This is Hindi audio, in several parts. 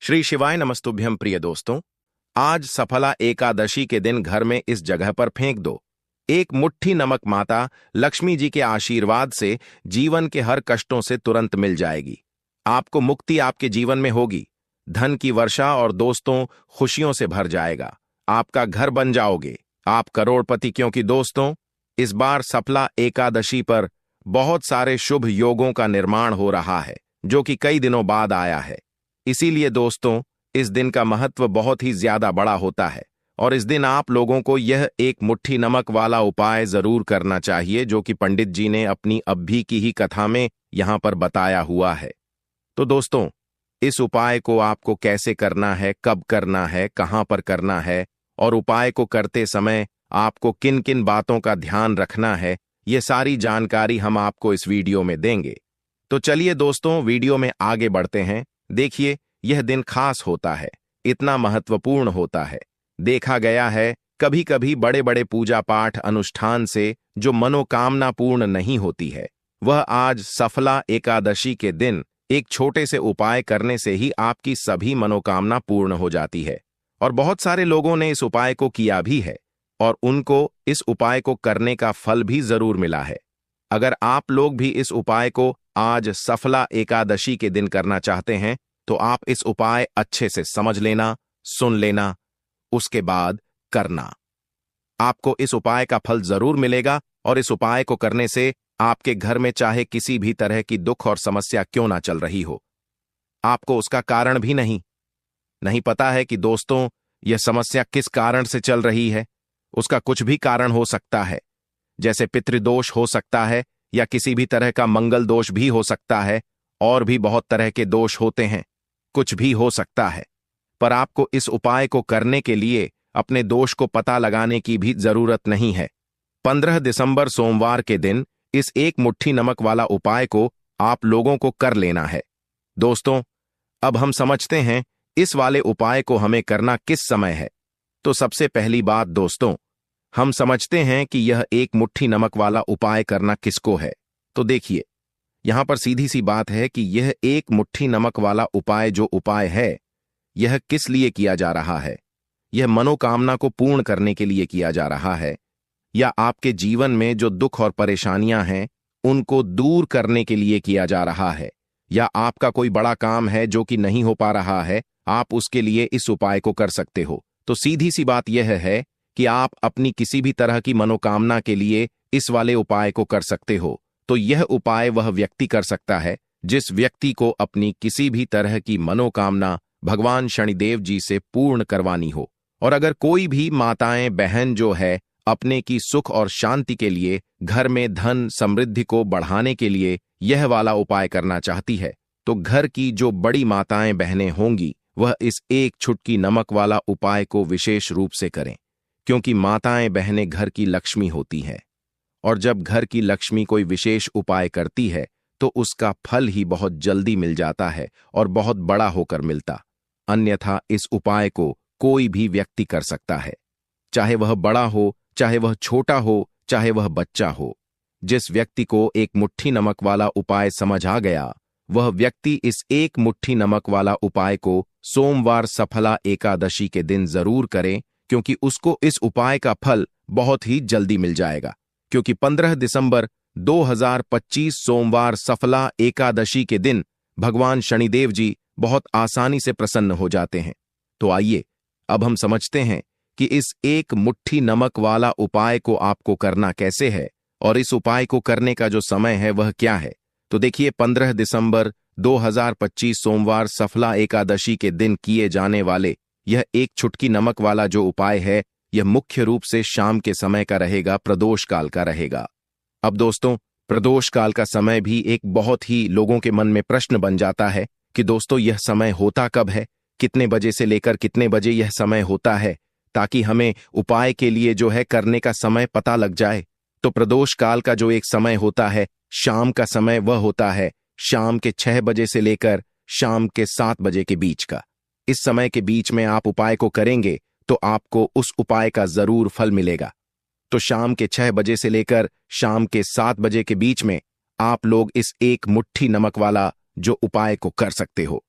श्री शिवाय नमस्तुभ्यम प्रिय दोस्तों। आज सफला एकादशी के दिन घर में इस जगह पर फेंक दो एक मुट्ठी नमक। माता लक्ष्मी जी के आशीर्वाद से जीवन के हर कष्टों से तुरंत मिल जाएगी। आपको मुक्ति आपके जीवन में होगी, धन की वर्षा और दोस्तों खुशियों से भर जाएगा। आपका घर बन जाओगे, आप करोड़पति। क्योंकि दोस्तों, इस बार सफला एकादशी पर बहुत सारे शुभ योगों का निर्माण हो रहा है जो कि कई दिनों बाद आया है। इसीलिए दोस्तों, इस दिन का महत्व बहुत ही ज्यादा बड़ा होता है और इस दिन आप लोगों को यह एक मुट्ठी नमक वाला उपाय जरूर करना चाहिए जो कि पंडित जी ने अपनी अभी की ही कथा में यहां पर बताया हुआ है। तो दोस्तों, इस उपाय को आपको कैसे करना है, कब करना है, कहां पर करना है और उपाय को करते समय आपको किन किन बातों का ध्यान रखना है, ये सारी जानकारी हम आपको इस वीडियो में देंगे। तो चलिए दोस्तों, वीडियो में आगे बढ़ते हैं। देखिए, यह दिन खास होता है, इतना महत्वपूर्ण होता है। देखा गया है कभी कभी बड़े बड़े पूजा पाठ अनुष्ठान से जो मनोकामना पूर्ण नहीं होती है, वह आज सफला एकादशी के दिन एक छोटे से उपाय करने से ही आपकी सभी मनोकामना पूर्ण हो जाती है। और बहुत सारे लोगों ने इस उपाय को किया भी है और उनको इस उपाय को करने का फल भी जरूर मिला है। अगर आप लोग भी इस उपाय को आज सफला एकादशी के दिन करना चाहते हैं तो आप इस उपाय अच्छे से समझ लेना, सुन लेना, उसके बाद करना। आपको इस उपाय का फल जरूर मिलेगा और इस उपाय को करने से आपके घर में चाहे किसी भी तरह की दुख और समस्या क्यों ना चल रही हो, आपको उसका कारण भी नहीं पता है कि दोस्तों यह समस्या किस कारण से चल रही है। उसका कुछ भी कारण हो सकता है, जैसे पितृदोष हो सकता है या किसी भी तरह का मंगल दोष भी हो सकता है, और भी बहुत तरह के दोष होते हैं, कुछ भी हो सकता है। पर आपको इस उपाय को करने के लिए अपने दोष को पता लगाने की भी जरूरत नहीं है। 15 दिसंबर सोमवार के दिन इस एक मुट्ठी नमक वाला उपाय को आप लोगों को कर लेना है। दोस्तों, अब हम समझते हैं इस वाले उपाय को हमें करना किस समय है। तो सबसे पहली बात दोस्तों, हम समझते हैं कि यह एक मुट्ठी नमक वाला उपाय करना किसको है। तो देखिए, यहां पर सीधी सी बात है कि यह एक मुट्ठी नमक वाला उपाय जो उपाय है, यह किस लिए किया जा रहा है। यह मनोकामना को पूर्ण करने के लिए किया जा रहा है, या आपके जीवन में जो दुख और परेशानियां हैं उनको दूर करने के लिए किया जा रहा है, या आपका कोई बड़ा काम है जो कि नहीं हो पा रहा है, आप उसके लिए इस उपाय को कर सकते हो। तो सीधी सी बात यह है कि आप अपनी किसी भी तरह की मनोकामना के लिए इस वाले उपाय को कर सकते हो। तो यह उपाय वह व्यक्ति कर सकता है जिस व्यक्ति को अपनी किसी भी तरह की मनोकामना भगवान शनिदेव जी से पूर्ण करवानी हो। और अगर कोई भी माताएं बहन जो है अपने की सुख और शांति के लिए, घर में धन समृद्धि को बढ़ाने के लिए यह वाला उपाय करना चाहती है, तो घर की जो बड़ी माताएं बहनें होंगी वह इस एक चुटकी नमक वाला उपाय को विशेष रूप से करें। क्योंकि माताएं बहनें घर की लक्ष्मी होती हैं और जब घर की लक्ष्मी कोई विशेष उपाय करती है तो उसका फल ही बहुत जल्दी मिल जाता है और बहुत बड़ा होकर मिलता। अन्यथा इस उपाय को कोई भी व्यक्ति कर सकता है, चाहे वह बड़ा हो, चाहे वह छोटा हो, चाहे वह बच्चा हो। जिस व्यक्ति को एक मुट्ठी नमक वाला उपाय समझ आ गया, वह व्यक्ति इस एक मुट्ठी नमक वाला उपाय को सोमवार सफला एकादशी के दिन जरूर करे, क्योंकि उसको इस उपाय का फल बहुत ही जल्दी मिल जाएगा। क्योंकि 15 दिसंबर 2025 सोमवार सफला एकादशी के दिन भगवान शनिदेव जी बहुत आसानी से प्रसन्न हो जाते हैं। तो आइए अब हम समझते हैं कि इस एक मुट्ठी नमक वाला उपाय को आपको करना कैसे है और इस उपाय को करने का जो समय है वह क्या है। तो देखिए, 15 दिसंबर 2025 सोमवार सफला एकादशी के दिन किए जाने वाले यह एक चुटकी नमक वाला जो उपाय है, यह मुख्य रूप से शाम के समय का रहेगा, प्रदोष काल का रहेगा। अब दोस्तों, प्रदोष काल का समय भी एक बहुत ही लोगों के मन में प्रश्न बन जाता है कि दोस्तों यह समय होता कब है, कितने बजे से लेकर कितने बजे यह समय होता है, ताकि हमें उपाय के लिए जो है करने का समय पता लग जाए। तो प्रदोष काल का जो एक समय होता है, शाम का समय, वह होता है शाम के 6 बजे से लेकर शाम के 7 बजे के बीच का। इस समय के बीच में आप उपाय को करेंगे तो आपको उस उपाय का जरूर फल मिलेगा। तो शाम के 6 बजे से लेकर शाम के 7 बजे के बीच में आप लोग इस एक मुट्ठी नमक वाला जो उपाय को कर सकते हो।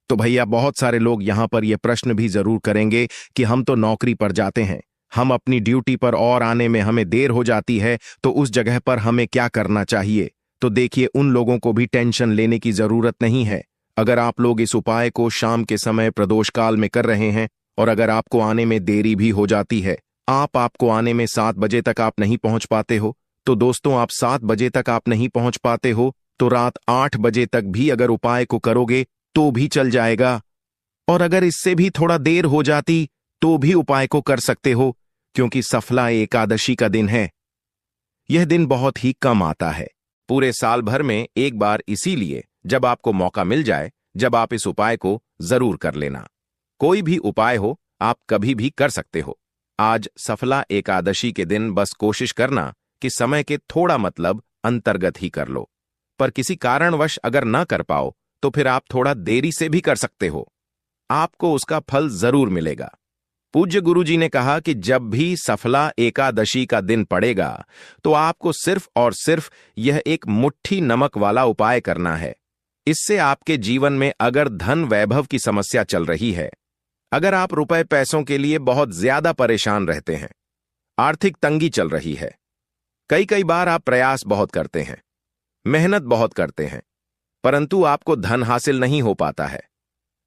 तो भैया बहुत सारे लोग यहाँ पर यह प्रश्न भी जरूर करेंगे कि हम तो नौकरी पर जाते हैं, हम अपनी ड्यूटी पर और आने में हमें देर हो जाती है, तो उस जगह पर हमें क्या करना चाहिए। तो देखिए, उन लोगों को भी टेंशन लेने की जरूरत नहीं है। अगर आप लोग इस उपाय को शाम के समय प्रदोष काल में कर रहे हैं और अगर आपको आने में देरी भी हो जाती है, आपको आने में 7 बजे तक आप नहीं पहुंच पाते हो, तो दोस्तों आप 7 बजे तक आप नहीं पहुंच पाते हो तो रात 8 बजे तक भी अगर उपाय को करोगे तो भी चल जाएगा। और अगर इससे भी थोड़ा देर हो जाती तो भी उपाय को कर सकते हो, क्योंकि सफला एकादशी का दिन है। यह दिन बहुत ही कम आता है, पूरे साल भर में एक बार, इसीलिए जब आपको मौका मिल जाए, जब आप इस उपाय को जरूर कर लेना। कोई भी उपाय हो, आप कभी भी कर सकते हो। आज सफला एकादशी के दिन बस कोशिश करना कि समय के थोड़ा मतलब अंतर्गत ही कर लो, पर किसी कारणवश अगर ना कर पाओ तो फिर आप थोड़ा देरी से भी कर सकते हो, आपको उसका फल जरूर मिलेगा। पूज्य गुरुजी ने कहा कि जब भी सफला एकादशी का दिन पड़ेगा तो आपको सिर्फ और सिर्फ यह एक मुट्ठी नमक वाला उपाय करना है। इससे आपके जीवन में अगर धन वैभव की समस्या चल रही है, अगर आप रुपए पैसों के लिए बहुत ज्यादा परेशान रहते हैं, आर्थिक तंगी चल रही है, कई बार आप प्रयास बहुत करते हैं, मेहनत बहुत करते हैं, परंतु आपको धन हासिल नहीं हो पाता है,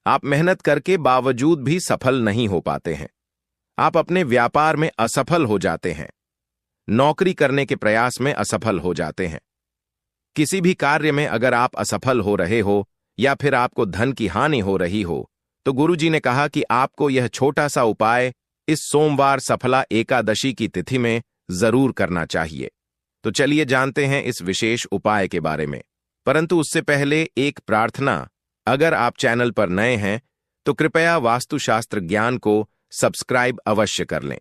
आप मेहनत करके बावजूद भी सफल नहीं हो पाते हैं, आप अपने व्यापार में असफल हो जाते हैं, नौकरी करने के प्रयास में असफल हो जाते हैं, किसी भी कार्य में अगर आप असफल हो रहे हो या फिर आपको धन की हानि हो रही हो, तो गुरुजी ने कहा कि आपको यह छोटा सा उपाय इस सोमवार सफला एकादशी की तिथि में जरूर करना चाहिए। तो चलिए जानते हैं इस विशेष उपाय के बारे में, परंतु उससे पहले एक प्रार्थना। अगर आप चैनल पर नए हैं तो कृपया वास्तुशास्त्र ज्ञान को सब्सक्राइब अवश्य कर लें।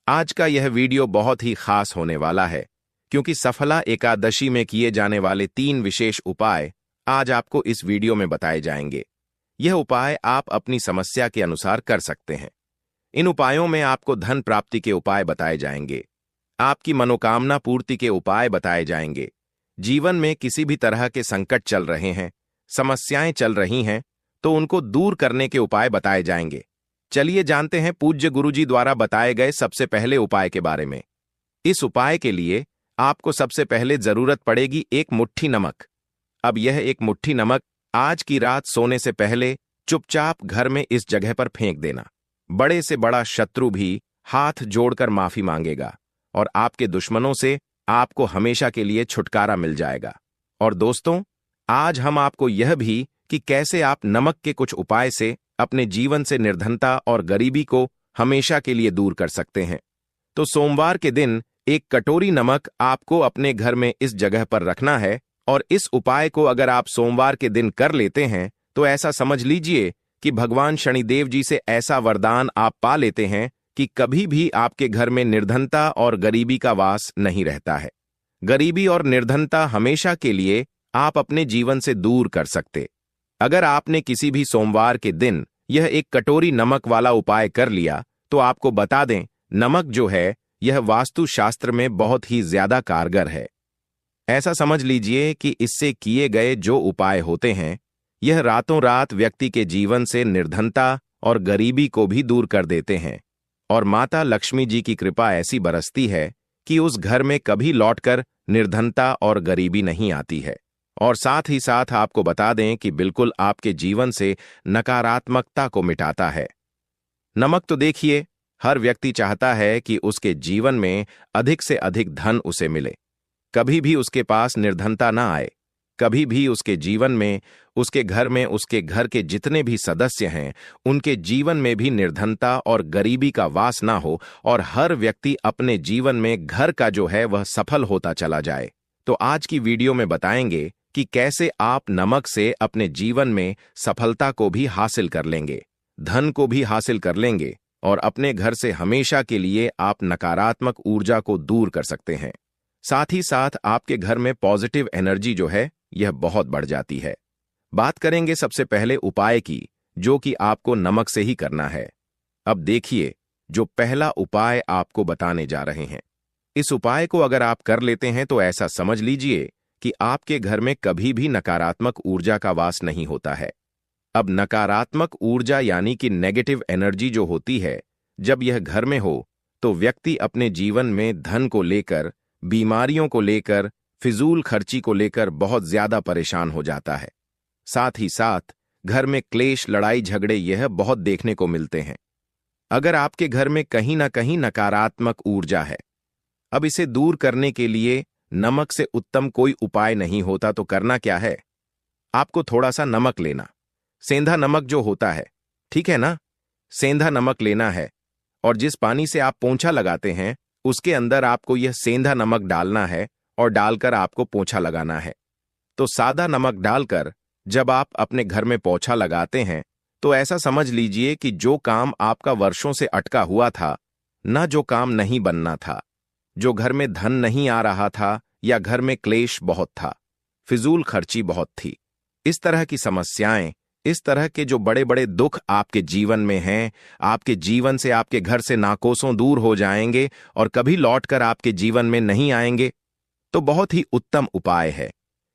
आज का यह वीडियो बहुत ही खास होने वाला है, क्योंकि सफला एकादशी में किए जाने वाले 3 विशेष उपाय आज आपको इस वीडियो में बताए जाएंगे। यह उपाय आप अपनी समस्या के अनुसार कर सकते हैं। इन उपायों में आपको धन प्राप्ति के उपाय बताए जाएंगे, आपकी मनोकामना पूर्ति के उपाय बताए जाएंगे, जीवन में किसी भी तरह के संकट चल रहे हैं, समस्याएं चल रही हैं, तो उनको दूर करने के उपाय बताए जाएंगे। चलिए जानते हैं पूज्य गुरुजी द्वारा बताए गए सबसे पहले उपाय के बारे में। इस उपाय के लिए आपको सबसे पहले जरूरत पड़ेगी एक मुट्ठी नमक। अब यह एक मुट्ठी नमक आज की रात सोने से पहले चुपचाप घर में इस जगह पर फेंक देना। बड़े से बड़ा शत्रु भी हाथ जोड़कर माफी मांगेगा और आपके दुश्मनों से आपको हमेशा के लिए छुटकारा मिल जाएगा। और दोस्तों, आज हम आपको यह भी कि कैसे आप नमक के कुछ उपाय से अपने जीवन से निर्धनता और गरीबी को हमेशा के लिए दूर कर सकते हैं। तो सोमवार के दिन एक कटोरी नमक आपको अपने घर में इस जगह पर रखना है, और इस उपाय को अगर आप सोमवार के दिन कर लेते हैं तो ऐसा समझ लीजिए कि भगवान शनिदेव जी से ऐसा वरदान आप पा लेते हैं कि कभी भी आपके घर में निर्धनता और गरीबी का वास नहीं रहता है। गरीबी और निर्धनता हमेशा के लिए आप अपने जीवन से दूर कर सकते। अगर आपने किसी भी सोमवार के दिन यह एक कटोरी नमक वाला उपाय कर लिया तो आपको बता दें, नमक जो है यह वास्तु शास्त्र में बहुत ही ज्यादा कारगर है। ऐसा समझ लीजिए कि इससे किए गए जो उपाय होते हैं, यह रातों रात व्यक्ति के जीवन से निर्धनता और गरीबी को भी दूर कर देते हैं, और माता लक्ष्मी जी की कृपा ऐसी बरसती है कि उस घर में कभी लौटकर निर्धनता और गरीबी नहीं आती है। और साथ ही साथ आपको बता दें कि बिल्कुल आपके जीवन से नकारात्मकता को मिटाता है। नमक तो देखिए, हर व्यक्ति चाहता है कि उसके जीवन में अधिक से अधिक धन उसे मिले, कभी भी उसके पास निर्धनता ना आए, कभी भी उसके जीवन में, उसके घर में, उसके घर के जितने भी सदस्य हैं उनके जीवन में भी निर्धनता और गरीबी का वास ना हो, और हर व्यक्ति अपने जीवन में घर का जो है वह सफल होता चला जाए। तो आज की वीडियो में बताएंगे कि कैसे आप नमक से अपने जीवन में सफलता को भी हासिल कर लेंगे, धन को भी हासिल कर लेंगे, और अपने घर से हमेशा के लिए आप नकारात्मक ऊर्जा को दूर कर सकते हैं। साथ ही साथ आपके घर में पॉजिटिव एनर्जी जो है यह बहुत बढ़ जाती है। बात करेंगे सबसे पहले उपाय की, जो कि आपको नमक से ही करना है। अब देखिए, जो पहला उपाय आपको बताने जा रहे हैं, इस उपाय को अगर आप कर लेते हैं तो ऐसा समझ लीजिए कि आपके घर में कभी भी नकारात्मक ऊर्जा का वास नहीं होता है। अब नकारात्मक ऊर्जा यानी कि नेगेटिव एनर्जी जो होती है, जब यह घर में हो तो व्यक्ति अपने जीवन में धन को लेकर, बीमारियों को लेकर, फिजूल खर्ची को लेकर बहुत ज्यादा परेशान हो जाता है। साथ ही साथ घर में क्लेश, लड़ाई झगड़े यह बहुत देखने को मिलते हैं। अगर आपके घर में कहीं ना कहीं नकारात्मक ऊर्जा है, अब इसे दूर करने के लिए नमक से उत्तम कोई उपाय नहीं होता। तो करना क्या है? आपको थोड़ा सा नमक लेना, सेंधा नमक जो होता है, ठीक है ना, सेंधा नमक लेना है और जिस पानी से आप पोंछा लगाते हैं उसके अंदर आपको यह सेंधा नमक डालना है और डालकर आपको पोंछा लगाना है। तो सादा नमक डालकर जब आप अपने घर में पोंछा लगाते हैं तो ऐसा समझ लीजिए कि जो काम आपका वर्षों से अटका हुआ था, ना जो काम नहीं बनना था, जो घर में धन नहीं आ रहा था या घर में क्लेश बहुत था, फिजूल खर्ची बहुत थी, इस तरह की समस्याएं, इस तरह के जो बड़े बड़े दुख आपके जीवन में हैं, आपके जीवन से, आपके घर से नाकोसों दूर हो जाएंगे और कभी लौटकर आपके जीवन में नहीं आएंगे। तो बहुत ही उत्तम उपाय है।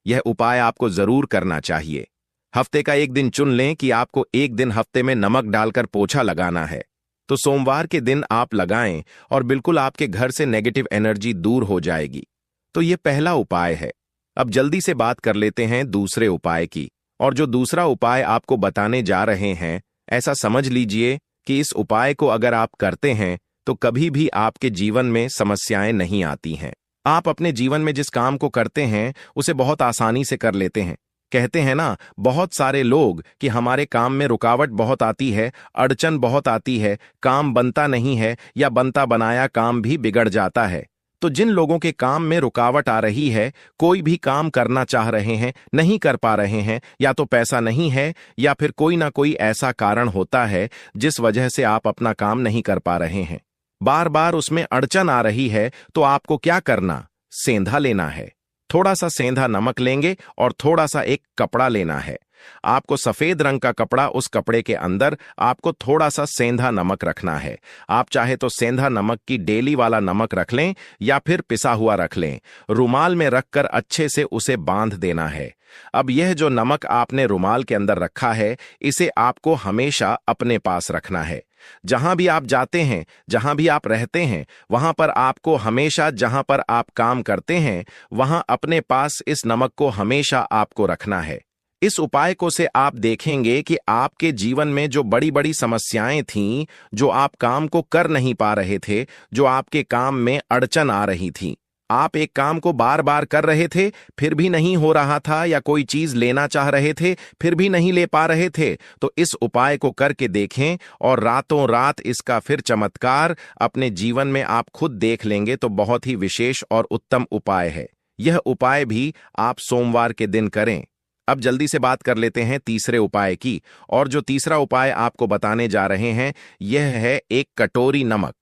यह उपाय आपको जरूर करना चाहिए। हफ्ते का एक दिन चुन लें कि आपको एक दिन हफ्ते में नमक डालकर पोछा लगाना है। तो सोमवार के दिन आप लगाएं और बिल्कुल आपके घर से नेगेटिव एनर्जी दूर हो जाएगी। तो यह पहला उपाय है। अब जल्दी से बात कर लेते हैं दूसरे उपाय की। और जो दूसरा उपाय आपको बताने जा रहे हैं, ऐसा समझ लीजिए कि इस उपाय को अगर आप करते हैं तो कभी भी आपके जीवन में समस्याएं नहीं आती हैं। आप अपने जीवन में जिस काम को करते हैं उसे बहुत आसानी से कर लेते हैं। कहते हैं ना बहुत सारे लोग कि हमारे काम में रुकावट बहुत आती है, अड़चन बहुत आती है, काम बनता नहीं है या बनता बनाया काम भी बिगड़ जाता है। तो जिन लोगों के काम में रुकावट आ रही है, कोई भी काम करना चाह रहे हैं, नहीं कर पा रहे हैं, या तो पैसा नहीं है या फिर कोई ना कोई ऐसा कारण होता है जिस वजह से आप अपना काम नहीं कर पा रहे हैं, बार बार उसमें अड़चन आ रही है, तो आपको क्या करना? सेंधा लेना है। थोड़ा सा सेंधा नमक लेंगे और थोड़ा सा एक कपड़ा लेना है। आपको सफेद रंग का कपड़ा, उस कपड़े के अंदर आपको थोड़ा सा सेंधा नमक रखना है। आप चाहे तो सेंधा नमक की डेली वाला नमक रख लें या फिर पिसा हुआ रख लें। रुमाल में रखकर अच्छे से उसे बांध देना है। अब यह जो नमक आपने रुमाल के अंदर रखा है, इसे आपको हमेशा अपने पास रखना है। जहां भी आप जाते हैं, जहां भी आप रहते हैं, वहां पर आपको हमेशा, जहां पर आप काम करते हैं, वहां अपने पास इस नमक को हमेशा आपको रखना है। इस उपाय को से आप देखेंगे कि आपके जीवन में जो बड़ी बड़ी समस्याएं थीं, जो आप काम को कर नहीं पा रहे थे, जो आपके काम में अड़चन आ रही थी, आप एक काम को बार बार कर रहे थे फिर भी नहीं हो रहा था, या कोई चीज लेना चाह रहे थे फिर भी नहीं ले पा रहे थे, तो इस उपाय को करके देखें और रातों रात इसका फिर चमत्कार अपने जीवन में आप खुद देख लेंगे। तो बहुत ही विशेष और उत्तम उपाय है। यह उपाय भी आप सोमवार के दिन करें। अब जल्दी से बात कर लेते हैं तीसरे उपाय की। और जो तीसरा उपाय आपको बताने जा रहे हैं, यह है एक कटोरी नमक।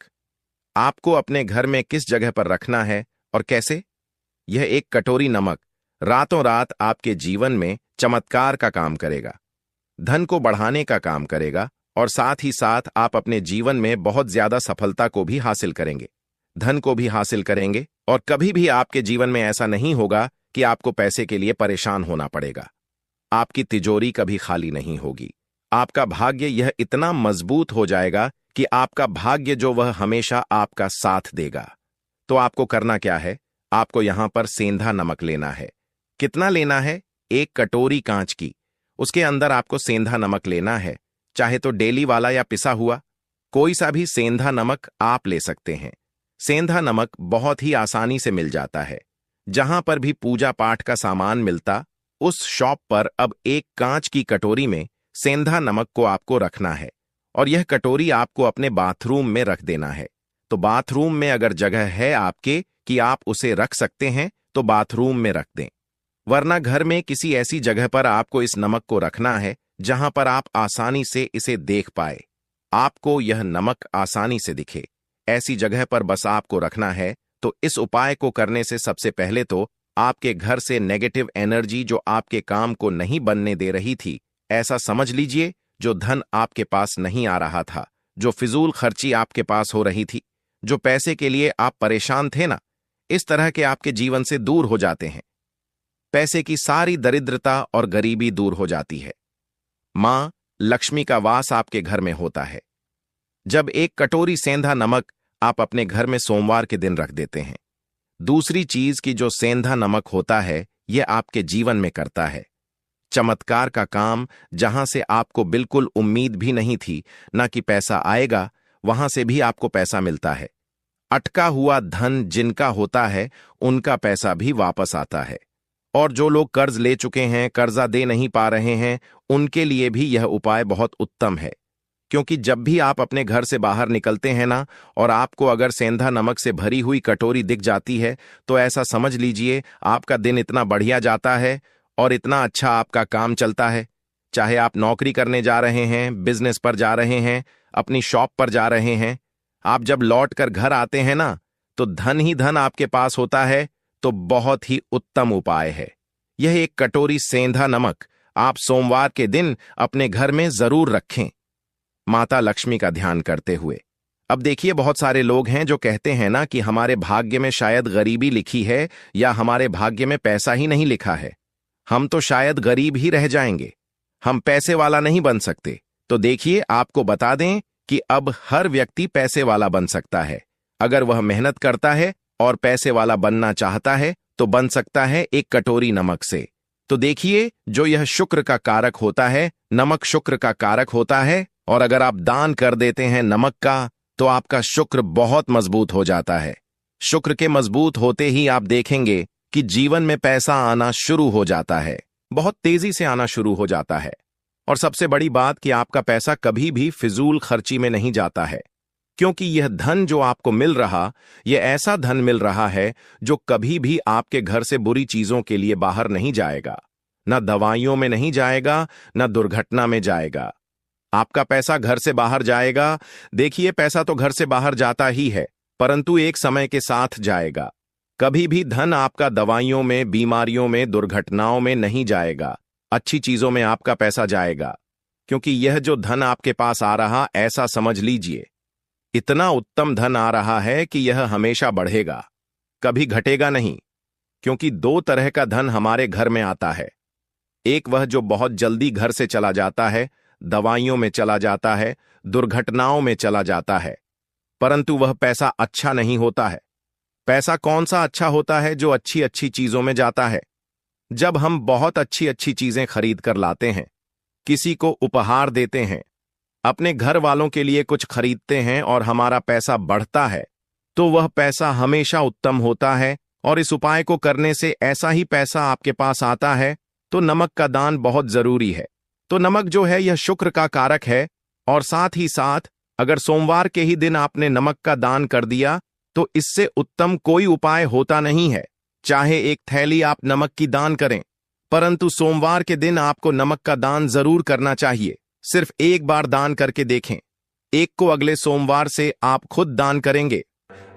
आपको अपने घर में किस जगह पर रखना है और कैसे? यह एक कटोरी नमक रातों रात आपके जीवन में चमत्कार का काम करेगा, धन को बढ़ाने का काम करेगा और साथ ही साथ आप अपने जीवन में बहुत ज्यादा सफलता को भी हासिल करेंगे, धन को भी हासिल करेंगे और कभी भी आपके जीवन में ऐसा नहीं होगा कि आपको पैसे के लिए परेशान होना पड़ेगा। आपकी तिजोरी कभी खाली नहीं होगी। आपका भाग्य यह इतना मजबूत हो जाएगा कि आपका भाग्य जो वह हमेशा आपका साथ देगा। तो आपको करना क्या है? आपको यहां पर सेंधा नमक लेना है। कितना लेना है? एक कटोरी कांच की, उसके अंदर आपको सेंधा नमक लेना है। चाहे तो डेली वाला या पिसा हुआ, कोई सा भी सेंधा नमक आप ले सकते हैं। सेंधा नमक बहुत ही आसानी से मिल जाता है। जहां पर भी पूजा पाठ का सामान मिलता, उस शॉप पर अब एक कांच की कटोरी में सेंधा नमक को आपको रखना है और यह कटोरी आपको अपने बाथरूम में रख देना है। तो बाथरूम में अगर जगह है आपके कि आप उसे रख सकते हैं तो बाथरूम में रख दें, वरना घर में किसी ऐसी जगह पर आपको इस नमक को रखना है जहां पर आप आसानी से इसे देख पाए, आपको यह नमक आसानी से दिखे। ऐसी जगह पर बस आपको रखना है। तो इस उपाय को करने से सबसे पहले तो आपके घर से नेगेटिव एनर्जी जो आपके काम को नहीं बनने दे रही थी, ऐसा समझ लीजिए जो धन आपके पास नहीं आ रहा था, जो फिजूल खर्ची आपके पास हो रही थी, जो पैसे के लिए आप परेशान थे ना, इस तरह के आपके जीवन से दूर हो जाते हैं। पैसे की सारी दरिद्रता और गरीबी दूर हो जाती है। मां लक्ष्मी का वास आपके घर में होता है। जब एक कटोरी सेंधा नमक आप अपने घर में सोमवार के दिन रख देते हैं। दूसरी चीज की जो सेंधा नमक होता है यह आपके जीवन में करता है चमत्कार का काम। जहां से आपको बिल्कुल उम्मीद भी नहीं थी ना कि पैसा आएगा, वहां से भी आपको पैसा मिलता है। अटका हुआ धन जिनका होता है उनका पैसा भी वापस आता है। और जो लोग कर्ज ले चुके हैं, कर्जा दे नहीं पा रहे हैं, उनके लिए भी यह उपाय बहुत उत्तम है। क्योंकि जब भी आप अपने घर से बाहर निकलते हैं ना, और आपको अगर सेंधा नमक से भरी हुई कटोरी दिख जाती है, तो ऐसा समझ लीजिए आपका दिन इतना बढ़िया जाता है और इतना अच्छा आपका काम चलता है। चाहे आप नौकरी करने जा रहे हैं, बिजनेस पर जा रहे हैं, अपनी शॉप पर जा रहे हैं, आप जब लौट कर घर आते हैं ना, तो धन ही धन आपके पास होता है। तो बहुत ही उत्तम उपाय है यह। एक कटोरी सेंधा नमक आप सोमवार के दिन अपने घर में जरूर रखें, माता लक्ष्मी का ध्यान करते हुए। अब देखिए, बहुत सारे लोग हैं जो कहते हैं ना कि हमारे भाग्य में शायद गरीबी लिखी है या हमारे भाग्य में पैसा ही नहीं लिखा है, हम तो शायद गरीब ही रह जाएंगे, हम पैसे वाला नहीं बन सकते। तो देखिए, आपको बता दें कि अब हर व्यक्ति पैसे वाला बन सकता है। अगर वह मेहनत करता है और पैसे वाला बनना चाहता है तो बन सकता है एक कटोरी नमक से। तो देखिए, जो यह शुक्र का कारक होता है, नमक शुक्र का कारक होता है, और अगर आप दान कर देते हैं नमक का, तो आपका शुक्र बहुत मजबूत हो जाता है। शुक्र के मजबूत होते ही आप देखेंगे कि जीवन में पैसा आना शुरू हो जाता है, बहुत तेजी से आना शुरू हो जाता है। और सबसे बड़ी बात कि आपका पैसा कभी भी फिजूल खर्ची में नहीं जाता है, क्योंकि यह धन जो आपको मिल रहा, यह ऐसा धन मिल रहा है जो कभी भी आपके घर से बुरी चीजों के लिए बाहर नहीं जाएगा, न दवाइयों में नहीं जाएगा, न दुर्घटना में जाएगा। आपका पैसा घर से बाहर जाएगा। देखिए, पैसा तो घर से बाहर जाता ही है, परंतु एक समय के साथ जाएगा। कभी भी धन आपका दवाइयों में, बीमारियों में, दुर्घटनाओं में नहीं जाएगा, अच्छी चीजों में आपका पैसा जाएगा। क्योंकि यह जो धन आपके पास आ रहा, ऐसा समझ लीजिए, इतना उत्तम धन आ रहा है कि यह हमेशा बढ़ेगा, कभी घटेगा नहीं। क्योंकि दो तरह का धन हमारे घर में आता है। एक वह जो बहुत जल्दी घर से चला जाता है, दवाइयों में चला जाता है, दुर्घटनाओं में चला जाता है, परंतु वह पैसा अच्छा नहीं होता है। पैसा कौन सा अच्छा होता है? जो अच्छी अच्छी चीजों में जाता है। जब हम बहुत अच्छी अच्छी चीजें खरीद कर लाते हैं, किसी को उपहार देते हैं, अपने घर वालों के लिए कुछ खरीदते हैं और हमारा पैसा बढ़ता है, तो वह पैसा हमेशा उत्तम होता है। और इस उपाय को करने से ऐसा ही पैसा आपके पास आता है। तो नमक का दान बहुत जरूरी है। तो नमक जो है यह शुक्र का कारक है, और साथ ही साथ अगर सोमवार के ही दिन आपने नमक का दान कर दिया, तो इससे उत्तम कोई उपाय होता नहीं है। चाहे एक थैली आप नमक की दान करें, परंतु सोमवार के दिन आपको नमक का दान जरूर करना चाहिए। सिर्फ एक बार दान करके देखें, एक को अगले सोमवार से आप खुद दान करेंगे।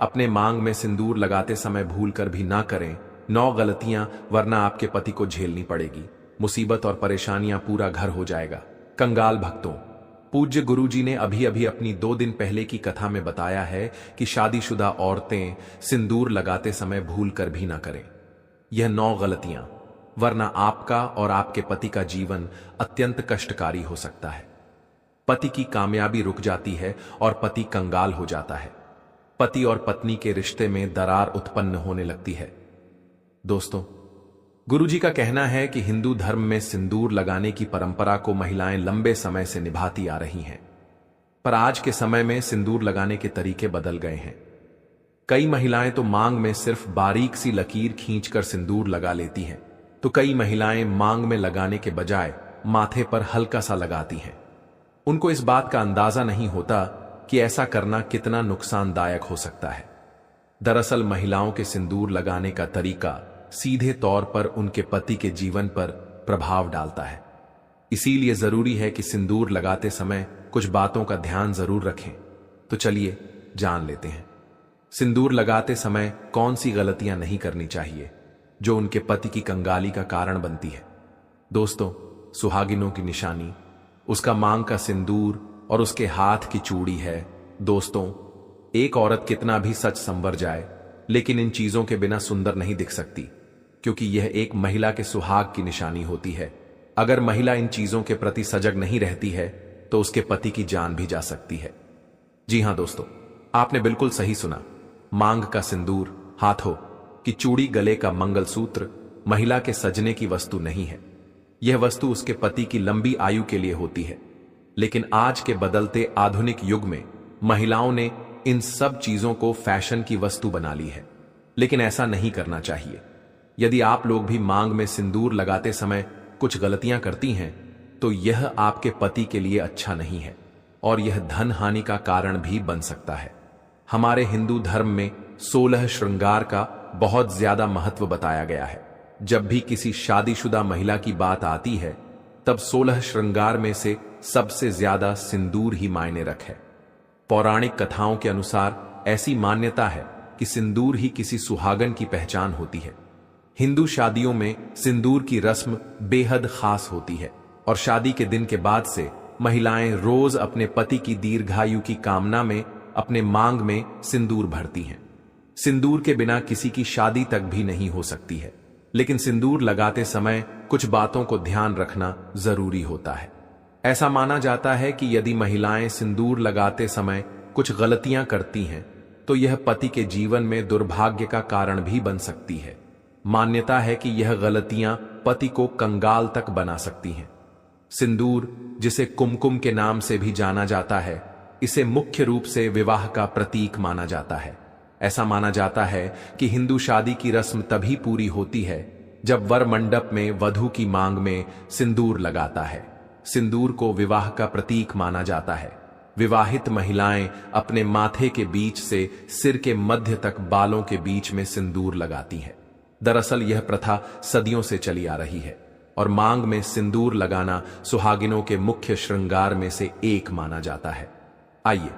अपने मांग में सिंदूर लगाते समय भूल कर भी ना करें 9 गलतियां, वरना आपके पति को झेलनी पड़ेगी। मुसीबत और परेशानियां पूरा घर हो जाएगा। कंगाल भक्तों, पूज्य गुरुजी ने अभी अभी अपनी 2 दिन पहले की कथा में बताया है कि शादीशुदा औरतें सिंदूर लगाते समय भूल कर भी ना करें यह 9 गलतियां, वरना आपका और आपके पति का जीवन अत्यंत कष्टकारी हो सकता है। पति की कामयाबी रुक जाती है और पति कंगाल हो जाता है। पति और पत्नी के रिश्ते में दरार उत्पन्न होने लगती है। दोस्तों, गुरुजी का कहना है कि हिंदू धर्म में सिंदूर लगाने की परंपरा को महिलाएं लंबे समय से निभाती आ रही हैं, पर आज के समय में सिंदूर लगाने के तरीके बदल गए हैं। कई महिलाएं तो मांग में सिर्फ बारीक सी लकीर खींचकर सिंदूर लगा लेती हैं, तो कई महिलाएं मांग में लगाने के बजाय माथे पर हल्का सा लगाती हैं। उनको इस बात का अंदाजा नहीं होता कि ऐसा करना कितना नुकसानदायक हो सकता है। दरअसल महिलाओं के सिंदूर लगाने का तरीका सीधे तौर पर उनके पति के जीवन पर प्रभाव डालता है। इसीलिए जरूरी है कि सिंदूर लगाते समय कुछ बातों का ध्यान जरूर रखें। तो चलिए जान लेते हैं, सिंदूर लगाते समय कौन सी गलतियां नहीं करनी चाहिए जो उनके पति की कंगाली का कारण बनती है। दोस्तों, सुहागिनों की निशानी उसका मांग का सिंदूर और उसके हाथ की चूड़ी है। दोस्तों, एक औरत कितना भी सच संवर जाए, लेकिन इन चीजों के बिना सुंदर नहीं दिख सकती, क्योंकि यह एक महिला के सुहाग की निशानी होती है। अगर महिला इन चीजों के प्रति सजग नहीं रहती है तो उसके पति की जान भी जा सकती है। जी हां दोस्तों, आपने बिल्कुल सही सुना। मांग का सिंदूर, हाथों की चूड़ी, गले का मंगलसूत्र महिला के सजने की वस्तु नहीं है। यह वस्तु उसके पति की लंबी आयु के लिए होती है। लेकिन आज के बदलते आधुनिक युग में महिलाओं ने इन सब चीजों को फैशन की वस्तु बना ली है। लेकिन ऐसा नहीं करना चाहिए। यदि आप लोग भी मांग में सिंदूर लगाते समय कुछ गलतियां करती हैं तो यह आपके पति के लिए अच्छा नहीं है और यह धन हानि का कारण भी बन सकता है। हमारे हिंदू धर्म में 16 श्रृंगार का बहुत ज्यादा महत्व बताया गया है। जब भी किसी शादीशुदा महिला की बात आती है तब 16 श्रृंगार में से सबसे ज्यादा सिंदूर ही मायने रखे। पौराणिक कथाओं के अनुसार ऐसी मान्यता है कि सिंदूर ही किसी सुहागन की पहचान होती है। हिंदू शादियों में सिंदूर की रस्म बेहद खास होती है और शादी के दिन के बाद से महिलाएं रोज अपने पति की दीर्घायु की कामना में अपने मांग में सिंदूर भरती हैं। सिंदूर के बिना किसी की शादी तक भी नहीं हो सकती है। लेकिन सिंदूर लगाते समय कुछ बातों को ध्यान रखना जरूरी होता है। ऐसा माना जाता है कि यदि महिलाएं सिंदूर लगाते समय कुछ गलतियां करती हैं तो यह पति के जीवन में दुर्भाग्य का कारण भी बन सकती है। मान्यता है कि यह गलतियां पति को कंगाल तक बना सकती हैं। सिंदूर, जिसे कुमकुम के नाम से भी जाना जाता है, इसे मुख्य रूप से विवाह का प्रतीक माना जाता है। ऐसा माना जाता है कि हिंदू शादी की रस्म तभी पूरी होती है जब वर मंडप में वधू की मांग में सिंदूर लगाता है। सिंदूर को विवाह का प्रतीक माना जाता है। विवाहित महिलाएं अपने माथे के बीच से सिर के मध्य तक बालों के बीच में सिंदूर लगाती हैं। दरअसल यह प्रथा सदियों से चली आ रही है और मांग में सिंदूर लगाना सुहागिनों के मुख्य श्रृंगार में से एक माना जाता है। आइए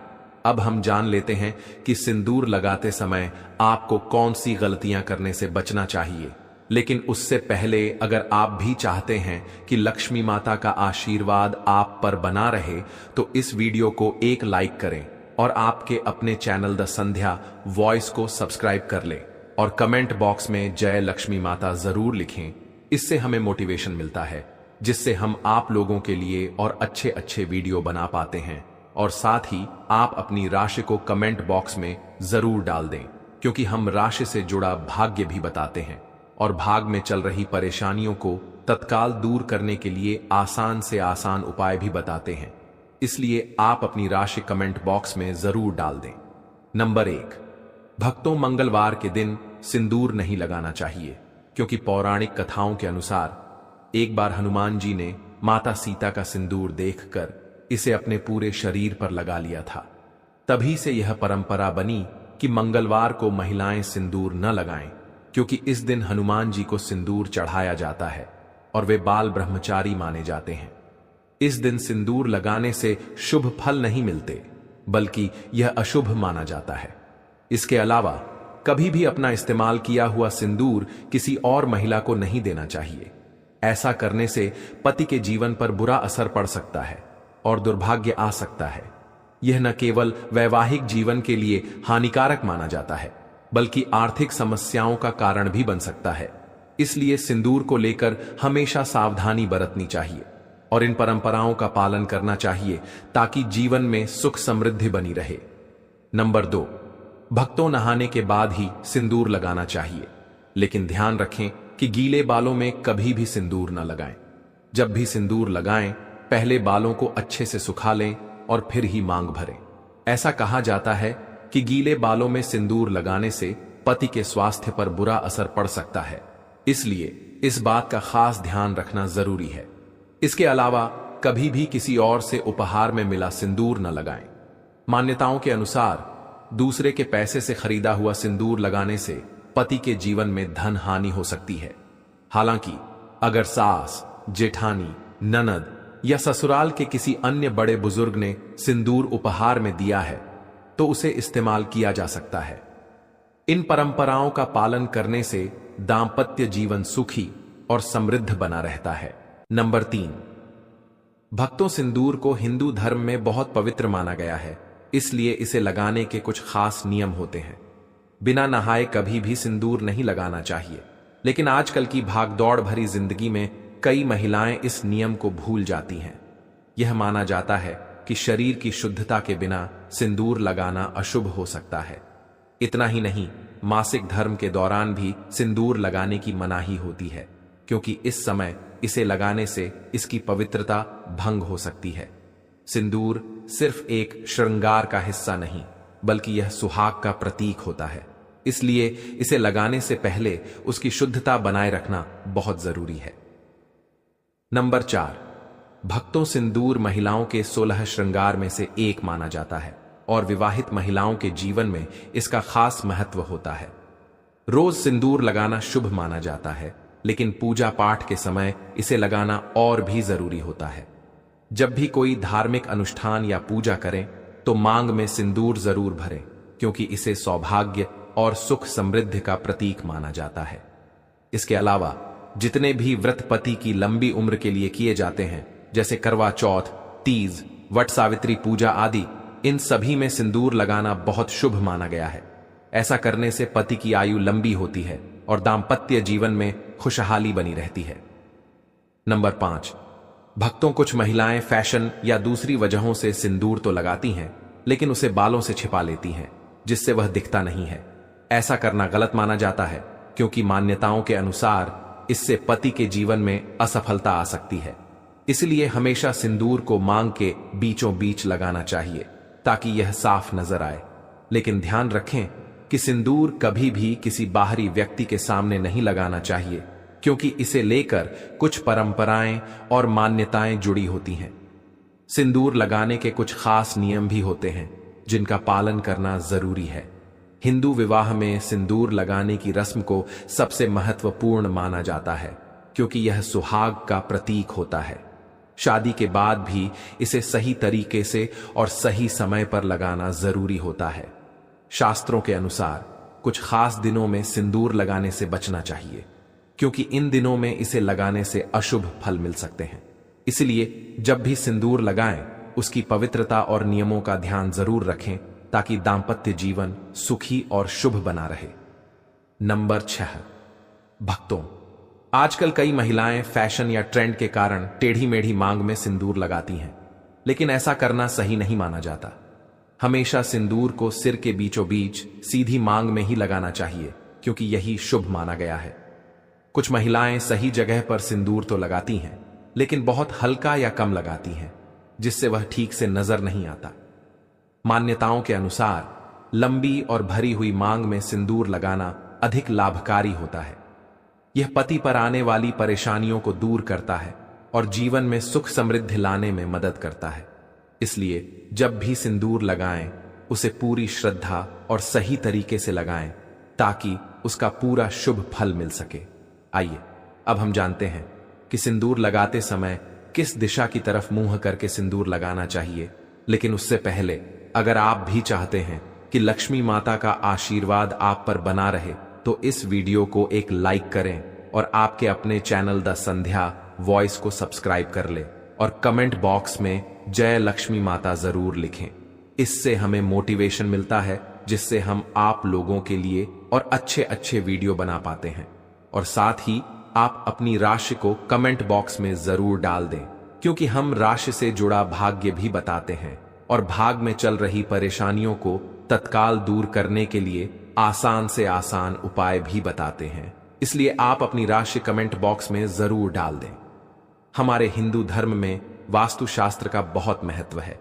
अब हम जान लेते हैं कि सिंदूर लगाते समय आपको कौन सी गलतियां करने से बचना चाहिए। लेकिन उससे पहले अगर आप भी चाहते हैं कि लक्ष्मी माता का आशीर्वाद आप पर बना रहे तो इस वीडियो को एक लाइक करें और आपके अपने चैनल द संध्या वॉइस को सब्सक्राइब कर लें और कमेंट बॉक्स में जय लक्ष्मी माता जरूर लिखें। इससे हमें मोटिवेशन मिलता है जिससे हम आप लोगों के लिए और अच्छे अच्छे वीडियो बना पाते हैं। और साथ ही आप अपनी राशि को कमेंट बॉक्स में जरूर डाल दें, क्योंकि हम राशि से जुड़ा भाग्य भी बताते हैं और भाग में चल रही परेशानियों को तत्काल दूर करने के लिए आसान से आसान उपाय भी बताते हैं। इसलिए आप अपनी राशि कमेंट बॉक्स में जरूर डाल दें। नंबर 1, भक्तों, मंगलवार के दिन सिंदूर नहीं लगाना चाहिए, क्योंकि पौराणिक कथाओं के अनुसार एक बार हनुमान जी ने माता सीता का सिंदूर देखकर इसे अपने पूरे शरीर पर लगा लिया था। तभी से यह परंपरा बनी कि मंगलवार को महिलाएं सिंदूर न लगाएं, क्योंकि इस दिन हनुमान जी को सिंदूर चढ़ाया जाता है और वे बाल ब्रह्मचारी माने जाते हैं। इस दिन सिंदूर लगाने से शुभ फल नहीं मिलते, बल्कि यह अशुभ माना जाता है। इसके अलावा कभी भी अपना इस्तेमाल किया हुआ सिंदूर किसी और महिला को नहीं देना चाहिए। ऐसा करने से पति के जीवन पर बुरा असर पड़ सकता है और दुर्भाग्य आ सकता है। यह न केवल वैवाहिक जीवन के लिए हानिकारक माना जाता है, बल्कि आर्थिक समस्याओं का कारण भी बन सकता है। इसलिए सिंदूर को लेकर हमेशा सावधानी बरतनी चाहिए और इन परंपराओं का पालन करना चाहिए ताकि जीवन में सुख समृद्धि बनी रहे। नंबर 2, भक्तों, नहाने के बाद ही सिंदूर लगाना चाहिए, लेकिन ध्यान रखें कि गीले बालों में कभी भी सिंदूर न लगाएं। जब भी सिंदूर लगाएं, पहले बालों को अच्छे से सुखा लें और फिर ही मांग भरें। ऐसा कहा जाता है कि गीले बालों में सिंदूर लगाने से पति के स्वास्थ्य पर बुरा असर पड़ सकता है, इसलिए इस बात का खास ध्यान रखना जरूरी है। इसके अलावा कभी भी किसी और से उपहार में मिला सिंदूर न लगाएं। मान्यताओं के अनुसार दूसरे के पैसे से खरीदा हुआ सिंदूर लगाने से पति के जीवन में धन हानि हो सकती है। हालांकि अगर सास, जेठानी, ननद या ससुराल के किसी अन्य बड़े बुजुर्ग ने सिंदूर उपहार में दिया है तो उसे इस्तेमाल किया जा सकता है। इन परंपराओं का पालन करने से दांपत्य जीवन सुखी और समृद्ध बना रहता है। नंबर 3, भक्तों, सिंदूर को हिंदू धर्म में बहुत पवित्र माना गया है, इसलिए इसे लगाने के कुछ खास नियम होते हैं। बिना नहाए कभी भी सिंदूर नहीं लगाना चाहिए, लेकिन आजकल की भागदौड़ भरी जिंदगी में कई महिलाएं इस नियम को भूल जाती हैं। यह माना जाता है कि शरीर की शुद्धता के बिना सिंदूर लगाना अशुभ हो सकता है। इतना ही नहीं, मासिक धर्म के दौरान भी सिंदूर लगाने की मनाही होती है, क्योंकि इस समय इसे लगाने से इसकी पवित्रता भंग हो सकती है। सिंदूर सिर्फ एक श्रृंगार का हिस्सा नहीं, बल्कि यह सुहाग का प्रतीक होता है। इसलिए इसे लगाने से पहले उसकी शुद्धता बनाए रखना बहुत जरूरी है। नंबर 4, भक्तों सिंदूर महिलाओं के 16 श्रृंगार में से एक माना जाता है और विवाहित महिलाओं के जीवन में इसका खास महत्व होता है। रोज सिंदूर लगाना शुभ माना जाता है, लेकिन पूजा पाठ के समय इसे लगाना और भी जरूरी होता है। जब भी कोई धार्मिक अनुष्ठान या पूजा करें तो मांग में सिंदूर जरूर भरें, क्योंकि इसे सौभाग्य और सुख समृद्धि का प्रतीक माना जाता है। इसके अलावा जितने भी व्रत पति की लंबी उम्र के लिए किए जाते हैं, जैसे करवा चौथ, तीज, वट सावित्री पूजा आदि, इन सभी में सिंदूर लगाना बहुत शुभ माना गया है। ऐसा करने से पति की आयु लंबी होती है और दाम्पत्य जीवन में खुशहाली बनी रहती है। नंबर 5, भक्तों कुछ महिलाएं फैशन या दूसरी वजहों से सिंदूर तो लगाती हैं, लेकिन उसे बालों से छिपा लेती हैं, जिससे वह दिखता नहीं है। ऐसा करना गलत माना जाता है, क्योंकि मान्यताओं के अनुसार इससे पति के जीवन में असफलता आ सकती है। इसलिए हमेशा सिंदूर को मांग के बीचों बीच लगाना चाहिए, ताकि यह साफ नजर आए। लेकिन ध्यान रखें कि सिंदूर कभी भी किसी बाहरी व्यक्ति के सामने नहीं लगाना चाहिए, क्योंकि इसे लेकर कुछ परंपराएं और मान्यताएं जुड़ी होती हैं। सिंदूर लगाने के कुछ खास नियम भी होते हैं, जिनका पालन करना जरूरी है। हिंदू विवाह में सिंदूर लगाने की रस्म को सबसे महत्वपूर्ण माना जाता है, क्योंकि यह सुहाग का प्रतीक होता है। शादी के बाद भी इसे सही तरीके से और सही समय पर लगाना जरूरी होता है। शास्त्रों के अनुसार कुछ खास दिनों में सिंदूर लगाने से बचना चाहिए, क्योंकि इन दिनों में इसे लगाने से अशुभ फल मिल सकते हैं। इसलिए जब भी सिंदूर लगाएं, उसकी पवित्रता और नियमों का ध्यान जरूर रखें, ताकि दाम्पत्य जीवन सुखी और शुभ बना रहे। नंबर 6, भक्तों, आजकल कई महिलाएं फैशन या ट्रेंड के कारण टेढ़ी मेढ़ी मांग में सिंदूर लगाती हैं, लेकिन ऐसा करना सही नहीं माना जाता। हमेशा सिंदूर को सिर के बीचों बीच सीधी मांग में ही लगाना चाहिए, क्योंकि यही शुभ माना गया है। कुछ महिलाएं सही जगह पर सिंदूर तो लगाती हैं, लेकिन बहुत हल्का या कम लगाती हैं, जिससे वह ठीक से नजर नहीं आता। मान्यताओं के अनुसार लंबी और भरी हुई मांग में सिंदूर लगाना अधिक लाभकारी होता है। यह पति पर आने वाली परेशानियों को दूर करता है और जीवन में सुख समृद्धि लाने में मदद करता है। इसलिए जब भी सिंदूर लगाएं, उसे पूरी श्रद्धा और सही तरीके से लगाएं, ताकि उसका पूरा शुभ फल मिल सके। आइए अब हम जानते हैं कि सिंदूर लगाते समय किस दिशा की तरफ मुंह करके सिंदूर लगाना चाहिए। लेकिन उससे पहले, अगर आप भी चाहते हैं कि लक्ष्मी माता का आशीर्वाद आप पर बना रहे, तो इस वीडियो को एक लाइक करें और आपके अपने चैनल द संध्या वॉइस को सब्सक्राइब कर ले और कमेंट बॉक्स में जय लक्ष्मी माता जरूर लिखें। इससे हमें मोटिवेशन मिलता है, जिससे हम आप लोगों के लिए और अच्छे अच्छे वीडियो बना पाते हैं। और साथ ही आप अपनी राशि को कमेंट बॉक्स में जरूर डाल दें, क्योंकि हम राशि से जुड़ा भाग्य भी बताते हैं और भाग में चल रही परेशानियों को तत्काल दूर करने के लिए आसान से आसान उपाय भी बताते हैं। इसलिए आप अपनी राशि कमेंट बॉक्स में जरूर डाल दें। हमारे हिंदू धर्म में वास्तुशास्त्र का बहुत महत्व है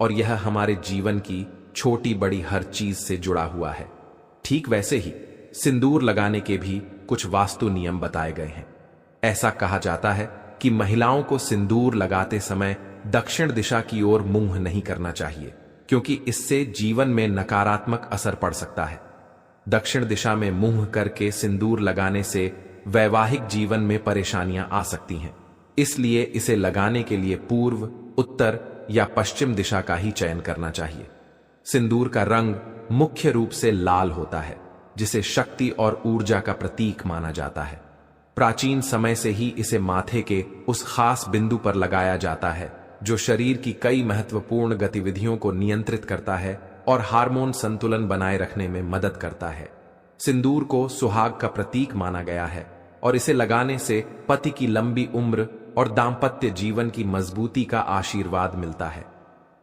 और यह हमारे जीवन की छोटी बड़ी हर चीज से जुड़ा हुआ है। ठीक वैसे ही सिंदूर लगाने के भी कुछ वास्तु नियम बताए गए हैं। ऐसा कहा जाता है कि महिलाओं को सिंदूर लगाते समय दक्षिण दिशा की ओर मुंह नहीं करना चाहिए, क्योंकि इससे जीवन में नकारात्मक असर पड़ सकता है। दक्षिण दिशा में मुंह करके सिंदूर लगाने से वैवाहिक जीवन में परेशानियां आ सकती हैं। इसलिए इसे लगाने के लिए पूर्व, उत्तर या पश्चिम दिशा का ही चयन करना चाहिए। सिंदूर का रंग मुख्य रूप से लाल होता है, जिसे शक्ति और ऊर्जा का प्रतीक माना जाता है। प्राचीन समय से ही इसे माथे के उस खास बिंदु पर लगाया जाता है जो शरीर की कई महत्वपूर्ण गतिविधियों को नियंत्रित करता है और हार्मोन संतुलन बनाए रखने में मदद करता है। सिंदूर को सुहाग का प्रतीक माना गया है और इसे लगाने से पति की लंबी उम्र और दाम्पत्य जीवन की मजबूती का आशीर्वाद मिलता है।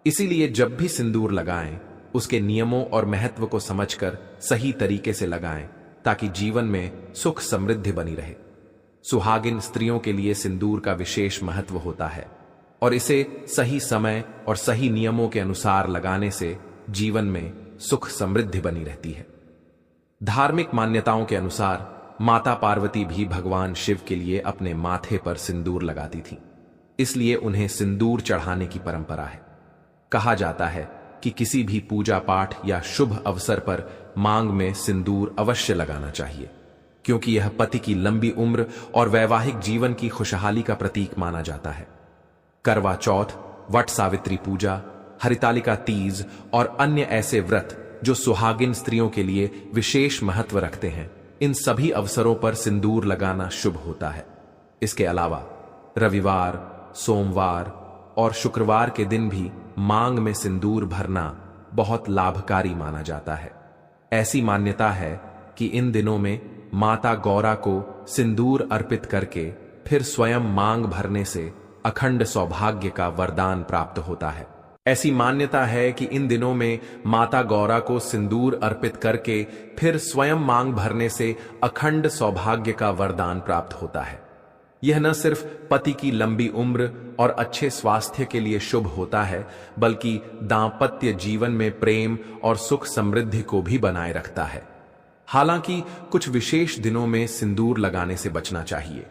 इसीलिए जब भी सिंदूर लगाएं, उसके नियमों और महत्व को समझकर सही तरीके से लगाएं, ताकि जीवन में सुख समृद्धि बनी रहे। सुहागिन स्त्रियों के लिए सिंदूर का विशेष महत्व होता है और इसे सही समय और सही नियमों के अनुसार लगाने से जीवन में सुख समृद्धि बनी रहती है। धार्मिक मान्यताओं के अनुसार माता पार्वती भी भगवान शिव के लिए अपने माथे पर सिंदूर लगाती थी, इसलिए उन्हें सिंदूर चढ़ाने की परंपरा है। कहा जाता है कि किसी भी पूजा पाठ या शुभ अवसर पर मांग में सिंदूर अवश्य लगाना चाहिए, क्योंकि यह पति की लंबी उम्र और वैवाहिक जीवन की खुशहाली का प्रतीक माना जाता है। करवा चौथ, वट सावित्री पूजा, हरितालिका तीज और अन्य ऐसे व्रत जो सुहागिन स्त्रियों के लिए विशेष महत्व रखते हैं, इन सभी अवसरों पर सिंदूर लगाना शुभ होता है। इसके अलावा रविवार, सोमवार और शुक्रवार के दिन भी मांग में सिंदूर भरना बहुत लाभकारी माना जाता है। ऐसी मान्यता है कि इन दिनों में माता गौरा को सिंदूर अर्पित करके फिर स्वयं मांग भरने से अखंड सौभाग्य का वरदान प्राप्त होता है। ऐसी मान्यता है कि इन दिनों में माता गौरा को सिंदूर अर्पित करके फिर स्वयं मांग भरने से अखंड सौभाग्य का वरदान प्राप्त होता है। यह न सिर्फ पति की लंबी उम्र और अच्छे स्वास्थ्य के लिए शुभ होता है, बल्कि दांपत्य जीवन में प्रेम और सुख समृद्धि को भी बनाए रखता है। हालांकि कुछ विशेष दिनों में सिंदूर लगाने से बचना चाहिए।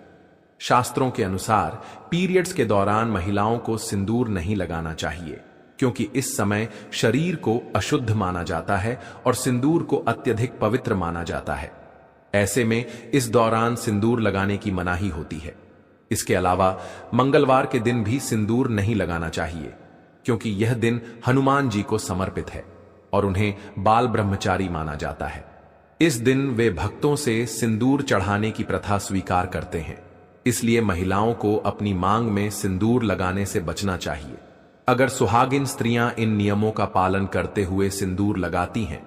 शास्त्रों के अनुसार पीरियड्स के दौरान महिलाओं को सिंदूर नहीं लगाना चाहिए, क्योंकि इस समय शरीर को अशुद्ध माना जाता है और सिंदूर को अत्यधिक पवित्र माना जाता है। ऐसे में इस दौरान सिंदूर लगाने की मनाही होती है। इसके अलावा मंगलवार के दिन भी सिंदूर नहीं लगाना चाहिए, क्योंकि यह दिन हनुमान जी को समर्पित है और उन्हें बाल ब्रह्मचारी माना जाता है। इस दिन वे भक्तों से सिंदूर चढ़ाने की प्रथा स्वीकार करते हैं, इसलिए महिलाओं को अपनी मांग में सिंदूर लगाने से बचना चाहिए। अगर सुहागिन स्त्रियां इन नियमों का पालन करते हुए सिंदूर लगाती हैं,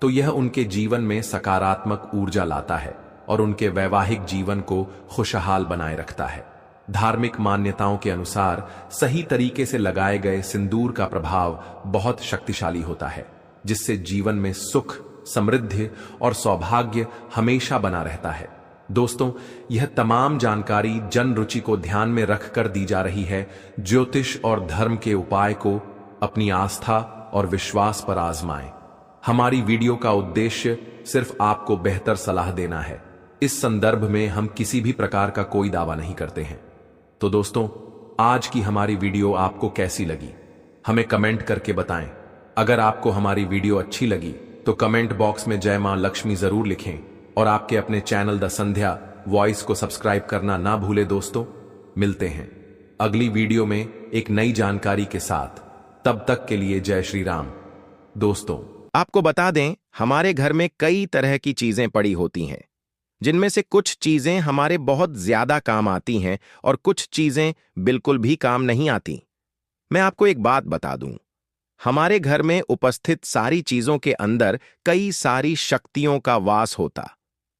तो यह उनके जीवन में सकारात्मक ऊर्जा लाता है और उनके वैवाहिक जीवन को खुशहाल बनाए रखता है। धार्मिक मान्यताओं के अनुसार सही तरीके से लगाए गए सिंदूर का प्रभाव बहुत शक्तिशाली होता है, जिससे जीवन में सुख, समृद्धि और सौभाग्य हमेशा बना रहता है। दोस्तों, यह तमाम जानकारी जन रुचि को ध्यान में रखकर दी जा रही है। ज्योतिष और धर्म के उपाय को अपनी आस्था और विश्वास पर आजमाएं। हमारी वीडियो का उद्देश्य सिर्फ आपको बेहतर सलाह देना है। इस संदर्भ में हम किसी भी प्रकार का कोई दावा नहीं करते हैं। तो दोस्तों, आज की हमारी वीडियो आपको कैसी लगी, हमें कमेंट करके बताएं। अगर आपको हमारी वीडियो अच्छी लगी तो कमेंट बॉक्स में जय मां लक्ष्मी जरूर लिखें और आपके अपने चैनल द संध्या वॉइस को सब्सक्राइब करना ना भूले। दोस्तों, मिलते हैं अगली वीडियो में एक नई जानकारी के साथ। तब तक के लिए जय श्री राम। दोस्तों, आपको बता दें, हमारे घर में कई तरह की चीजें पड़ी होती हैं, जिनमें से कुछ चीजें हमारे बहुत ज्यादा काम आती हैं और कुछ चीजें बिल्कुल भी काम नहीं आती। मैं आपको एक बात बता दूं, हमारे घर में उपस्थित सारी चीजों के अंदर कई सारी शक्तियों का वास होता।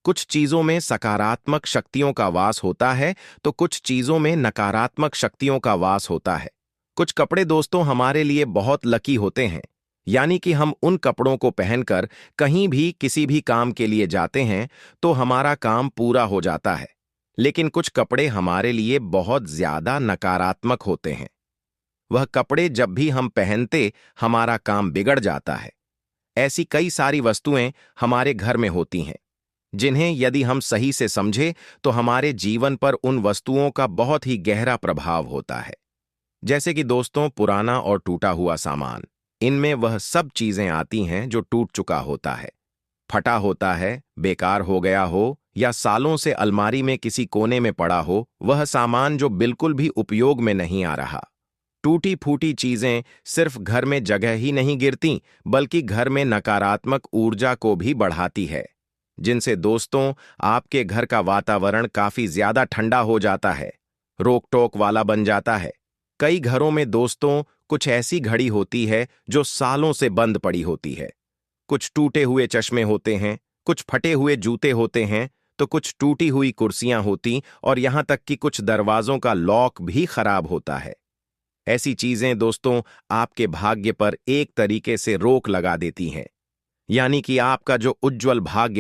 कुछ चीजों में सकारात्मक शक्तियों का वास होता है तो कुछ चीजों में नकारात्मक शक्तियों का वास होता है। कुछ कपड़े दोस्तों हमारे लिए बहुत लकी होते हैं, यानी कि हम उन कपड़ों को पहनकर कहीं भी किसी भी काम के लिए जाते हैं तो हमारा काम पूरा हो जाता है। लेकिन कुछ कपड़े हमारे लिए बहुत ज्यादा नकारात्मक होते हैं। वह कपड़े जब भी हम पहनते हमारा काम बिगड़ जाता है। ऐसी कई सारी वस्तुएं हमारे घर में होती हैं, जिन्हें यदि हम सही से समझे तो हमारे जीवन पर उन वस्तुओं का बहुत ही गहरा प्रभाव होता है। जैसे कि दोस्तों, पुराना और टूटा हुआ सामान, इनमें वह सब चीजें आती हैं जो टूट चुका होता है, फटा होता है, बेकार हो गया हो या सालों से अलमारी में किसी कोने में पड़ा हो, वह सामान जो बिल्कुल भी उपयोग में नहीं आ रहा। टूटी फूटी चीजें सिर्फ घर में जगह ही नहीं गिरती, बल्कि घर में नकारात्मक ऊर्जा को भी बढ़ाती है, जिनसे दोस्तों आपके घर का वातावरण काफी ज्यादा ठंडा हो जाता है, रोक टोक वाला बन जाता है। कई घरों में दोस्तों कुछ ऐसी घड़ी होती है जो सालों से बंद पड़ी होती है। कुछ टूटे हुए चश्मे होते हैं, कुछ फटे हुए जूते होते हैं, तो कुछ टूटी हुई कुर्सियां होती और यहां तक कि कुछ दरवाजों का लॉक भी खराब होता है। ऐसी चीजें दोस्तों आपके भाग्य पर एक तरीके से रोक लगा देती हैं, यानी कि आपका जो उज्जवल भाग्य